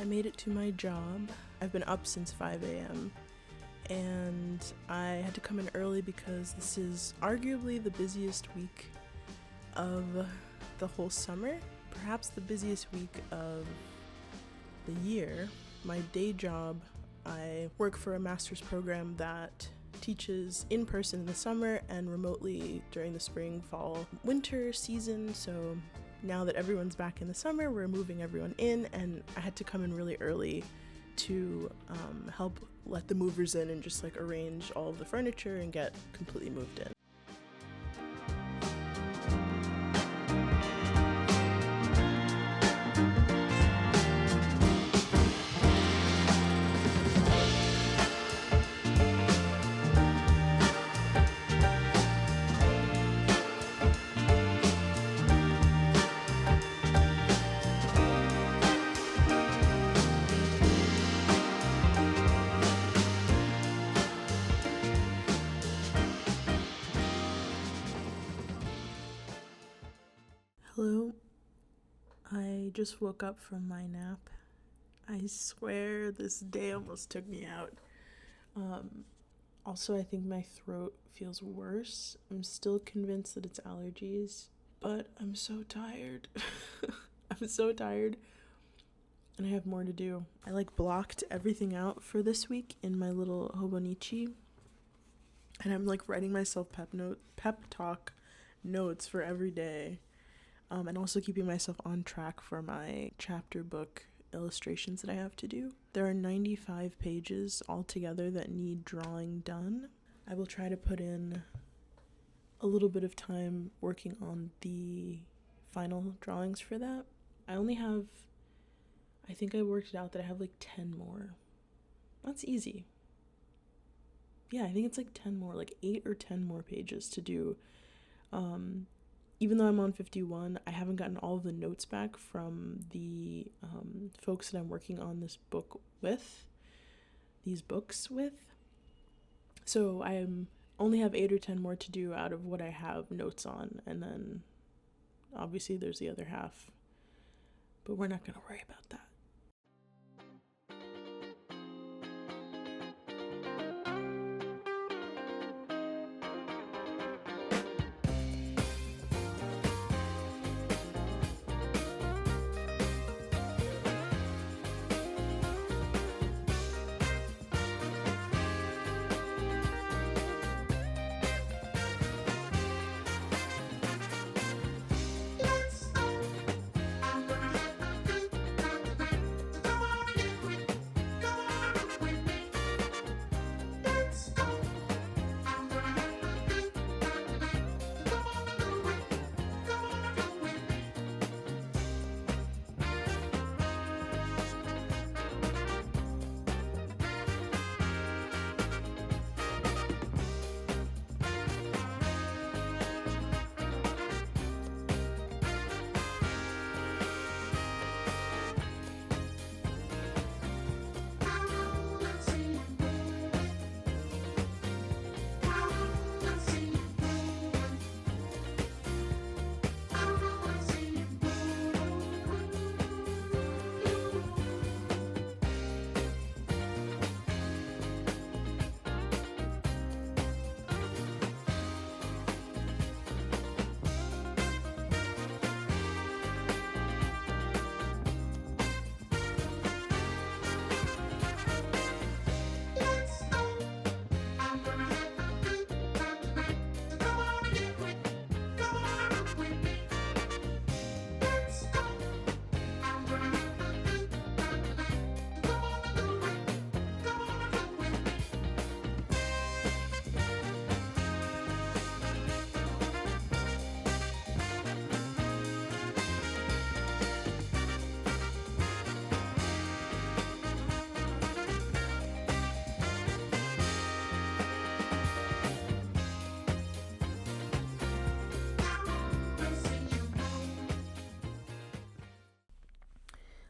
made it to my job. I've been up since 5 a.m. and I had to come in early because this is arguably the busiest week of the whole summer, perhaps the busiest week of the year. My day job, I work for a master's program that teaches in person in the summer and remotely during the spring, fall, winter season. So now that everyone's back in the summer, we're moving everyone in, and I had to come in really early to help let the movers in and just like arrange all of the furniture and get completely moved in. Hello, I just woke up from my nap. I swear this day almost took me out. Also, I think my throat feels worse. I'm still convinced that it's allergies, but I'm so tired. I'm so tired, and I have more to do. I blocked everything out for this week in my little Hobonichi, and I'm writing myself pep talk notes for every day. And also keeping myself on track for my chapter book illustrations that I have to do. There are 95 pages altogether that need drawing done. I will try to put in a little bit of time working on the final drawings for that. I think I worked it out that I have 10 more. That's easy. Yeah, I think it's 10 more, 8 or 10 more pages to do. Even though I'm on 51, I haven't gotten all of the notes back from the folks that I'm working on these books with. So I only have 8 or 10 more to do out of what I have notes on, and then obviously there's the other half. But we're not going to worry about that.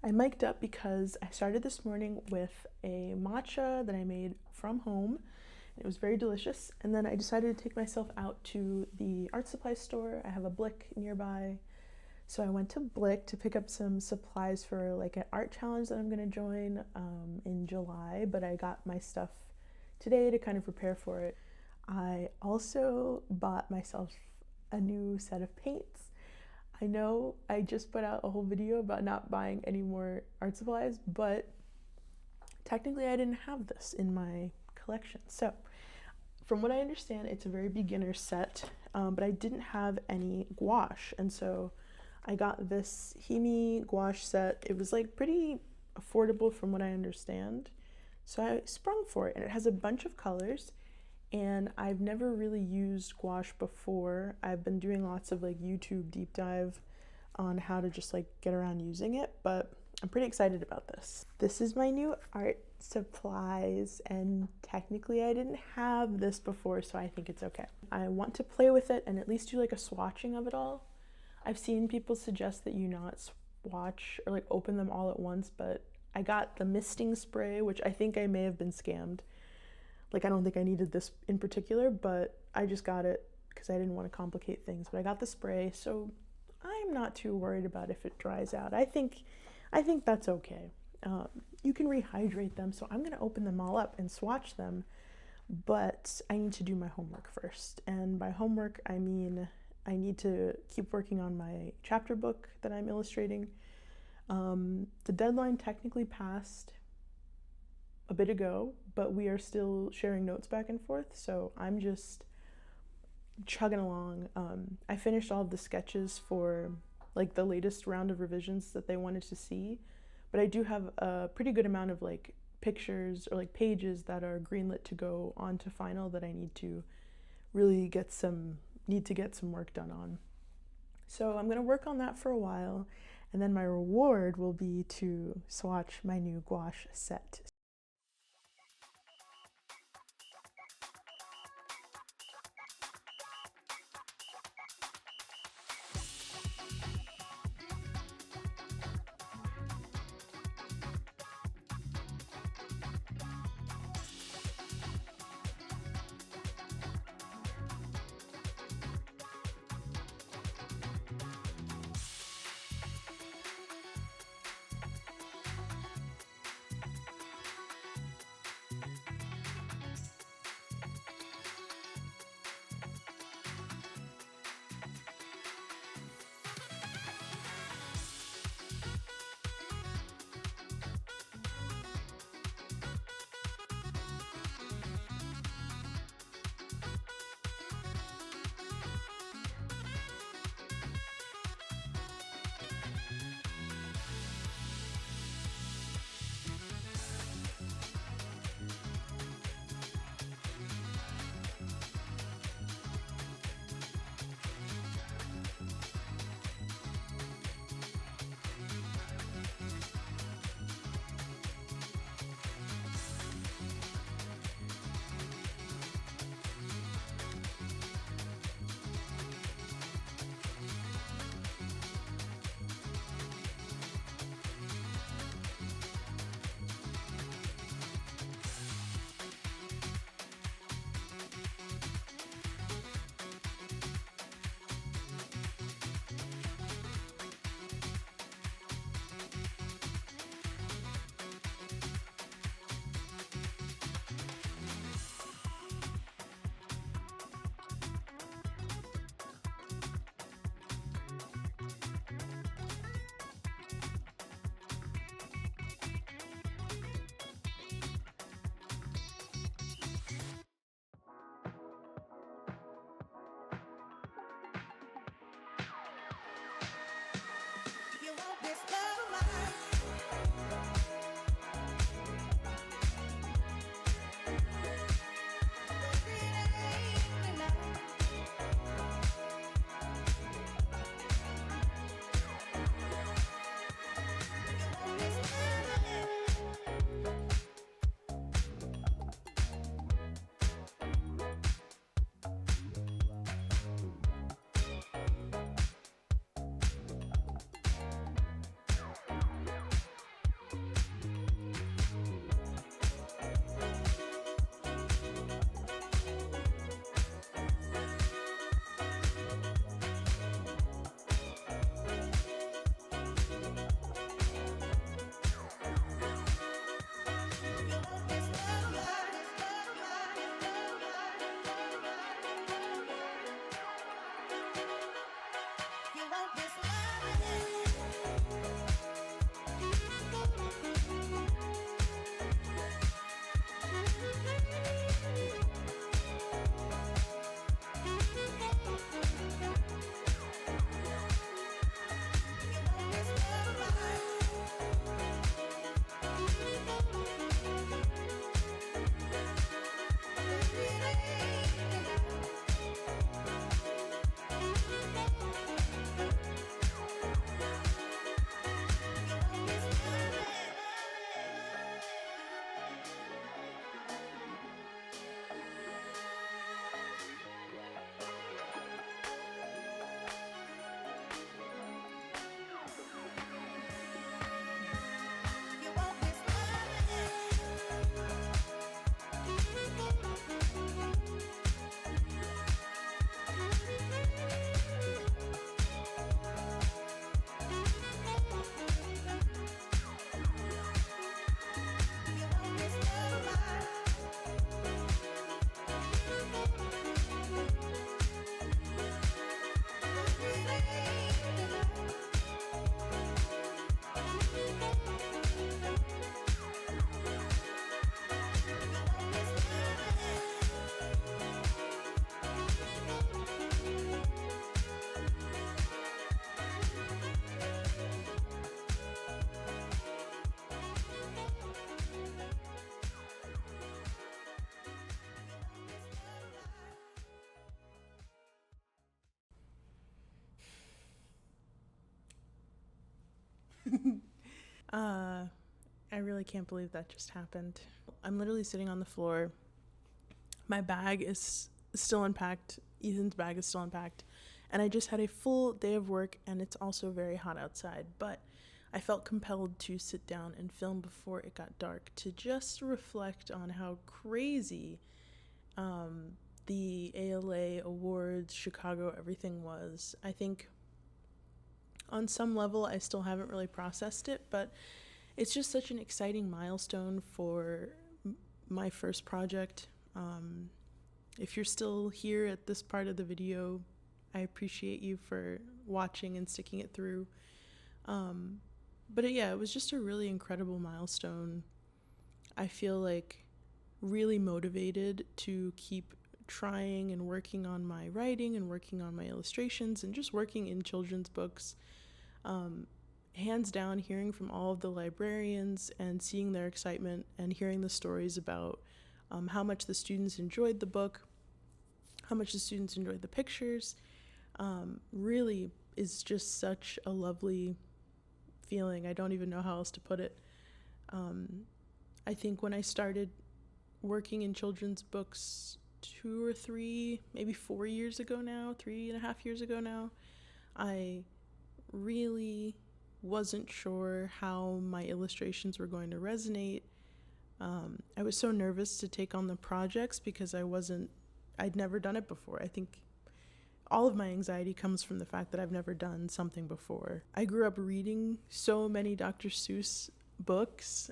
I mic'd up because I started this morning with a matcha that I made from home. It was very delicious, and then I decided to take myself out to the art supply store. I have a Blick nearby, So I went to Blick to pick up some supplies for like an art challenge that I'm gonna join in July, but I got my stuff today to kind of prepare for it. I also bought myself a new set of paints. I know I just put out a whole video about not buying any more art supplies, but technically I didn't have this in my collection. So from what I understand, it's a very beginner set, but I didn't have any gouache, and so I got this Himi gouache set. It was like pretty affordable from what I understand, so I sprung for it, and it has a bunch of colors, and I've never really used gouache before. I've been doing lots of like YouTube deep dive on how to just like get around using it, but I'm pretty excited about this. This is my new art supplies, and technically I didn't have this before, so I think it's okay. I want to play with it and at least do like a swatching of it all. I've seen people suggest that you not swatch or like open them all at once, but I got the misting spray, which I think I may have been scammed. Like, I don't think I needed this in particular, but I just got it because I didn't want to complicate things. But I got the spray, so I'm not too worried about if it dries out. I think that's okay. You can rehydrate them, so I'm gonna open them all up and swatch them, but I need to do my homework first. And by homework, I mean I need to keep working on my chapter book that I'm illustrating. The deadline technically passed a bit ago, but we are still sharing notes back and forth, so I'm just chugging along. I finished all of the sketches for like the latest round of revisions that they wanted to see, but I do have a pretty good amount of like pictures or like pages that are greenlit to go on to final that I need to really get some work done on. So I'm gonna work on that for a while, and then my reward will be to swatch my new gouache set. I really can't believe that just happened. I'm literally sitting on the floor. My bag is still unpacked. Ethan's bag is still unpacked. And I just had a full day of work, and it's also very hot outside. But I felt compelled to sit down and film before it got dark to just reflect on how crazy the ALA awards, Chicago, everything was. I think on some level I still haven't really processed it, but it's just such an exciting milestone for my first project. If you're still here at this part of the video, I appreciate you for watching and sticking it through. But it was just a really incredible milestone. I feel like really motivated to keep trying and working on my writing and working on my illustrations and just working in children's books. Hands down, hearing from all of the librarians and seeing their excitement and hearing the stories about how much the students enjoyed the book, how much the students enjoyed the pictures, really is just such a lovely feeling. I don't even know how else to put it. I think when I started working in children's books 2 or 3, maybe 4 years ago now, 3.5 years ago now, I really wasn't sure how my illustrations were going to resonate. I was so nervous to take on the projects because I'd never done it before. I think all of my anxiety comes from the fact that I've never done something before. I grew up reading so many Dr. Seuss books,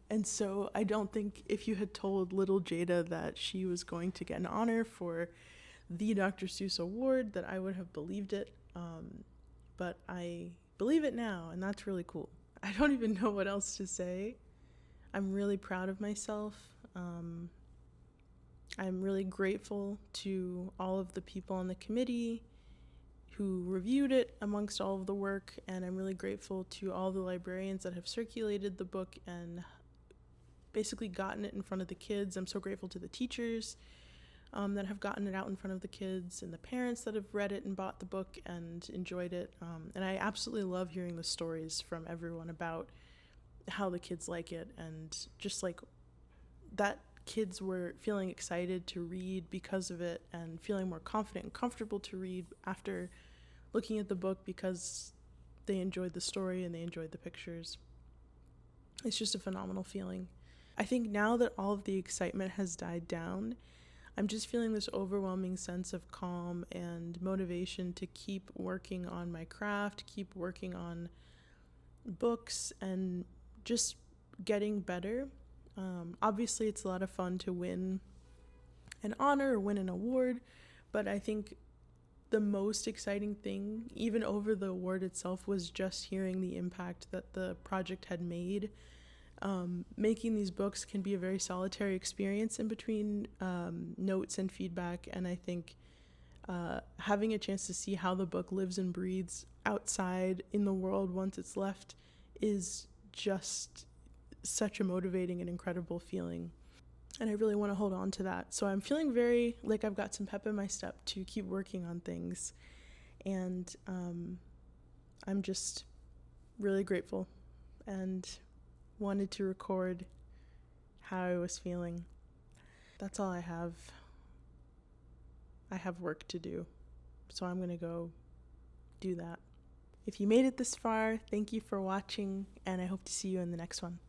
and so I don't think if you had told little Jada that she was going to get an honor for the Dr. Seuss award that I would have believed it, but I believe it now, and that's really cool. I don't even know what else to say. I'm really proud of myself. I'm really grateful to all of the people on the committee who reviewed it amongst all of the work, and I'm really grateful to all the librarians that have circulated the book and basically gotten it in front of the kids. I'm so grateful to the teachers that have gotten it out in front of the kids, and the parents that have read it and bought the book and enjoyed it. And I absolutely love hearing the stories from everyone about how the kids like it, and just like that kids were feeling excited to read because of it and feeling more confident and comfortable to read after looking at the book because they enjoyed the story and they enjoyed the pictures. It's just a phenomenal feeling. I think now that all of the excitement has died down, I'm just feeling this overwhelming sense of calm and motivation to keep working on my craft, keep working on books, and just getting better. Obviously, it's a lot of fun to win an honor or win an award, but I think the most exciting thing, even over the award itself, was just hearing the impact that the project had made. Making these books can be a very solitary experience in between notes and feedback, and I think having a chance to see how the book lives and breathes outside in the world once it's left is just such a motivating and incredible feeling, and I really want to hold on to that. So I'm feeling very like I've got some pep in my step to keep working on things, and I'm just really grateful and wanted to record how I was feeling. That's all I have. I have work to do, so I'm gonna go do that. If you made it this far, thank you for watching, and I hope to see you in the next one.